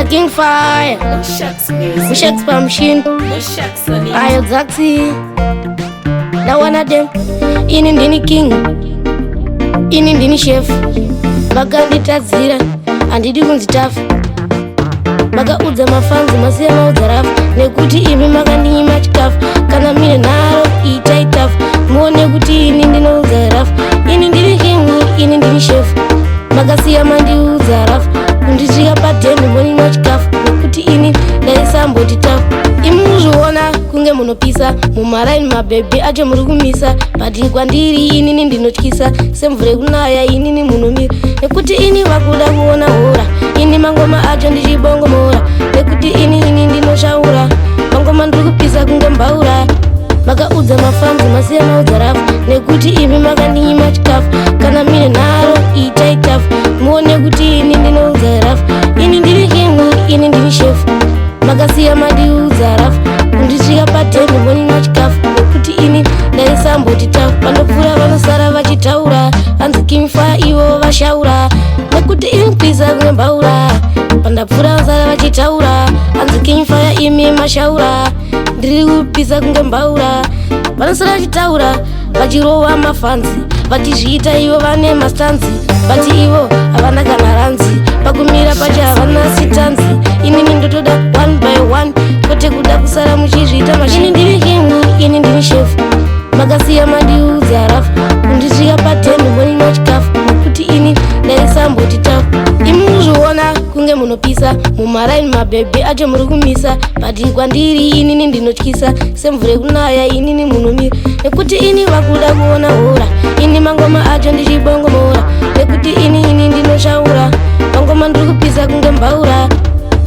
King Fire, Mushaks pa machine, ayo Zaxi, na one of them. Ini ndini king, ini ndini chef. Makanditadzira handidi kunzi tafu. Makaudza mafanzi masiya maudza rafu, nekuti imi makandinyima chikafu. Kana mine nharo itai tafu, muone kuti ini ndinoudza rafu. Ini ndini king, ini ndini chef. Makasiya mandiudza rafu, kundisvika padheni monyima chikafu, nekuti ini ndaisamboti tafu. Imi muzviona kunge munopisa mumaraini mabhebhe acho muri kumisa, bati kwandiri inini ndinotyisa semvura kunaya inini munomira, nekuti ini vakuda kuona hora. Ini mangoma acho ndichibongomora, nekuti ini ndinoshaura mangoma ndiri kupisa kunge mbaura. Makaudza mafanzi masiya maudza rafu, nekuti imi makandinyima chikafu. Kana mine nharo itai tafu, muone kuti ini ndinoudza rafu. Ini ndiri king, ini ndiri chef. Makasiya mandiudza rafu, kundisvika padheni monyima chikafu, nekuti ini ndaisamboti tafu. Pandopfuura vanosara vachitaura, hanzi King Fire ivo vashaura, nekuti ini kupisa kunge mbaura. Pandapfuura vanosara vachitaura, hanzi King Fire imi mashaura, ndiri kupisa kunge mbaura. Vanosara vachitaura vachirova mafanzi, vachizviita ivo vane mastanzi, vati ivo havana kana ranzi, pakumira pacho havana sitanzi. Inini ndotoda one by one, kwete kuda kusara muchizviita mashini. Ini ndiri king, ini ndiri chef. Makasiya mandiudza rafu, kundisvika padheni monyima chikafu, nekuti ini ndaisamboti tafu. Imi muzviona kunge munopisa mumaraini mabhebhe acho muri kumisa, bati kwandiri inini ndinotyisa semvura kunaya inini munomira, nekuti ini vakuda kuona hora. Ini mangoma acho ndichibongomora, nekuti ini ndinoshaura mangoma ndiri kupisa kunge mbaura.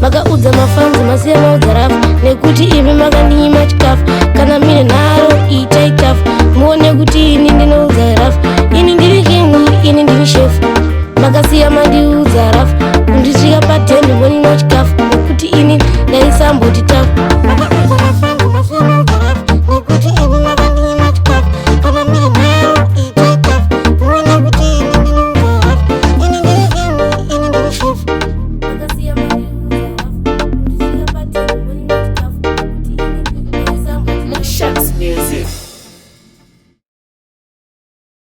Makaudza mafanzi masiya maudza rafu, nekuti imi makandinyima chikafu. Kana mine nharo itai tafu, muone kuti ini ndinoudza rafu. Ini ndiri king, ini ndiri chef. Makasiya mandiudza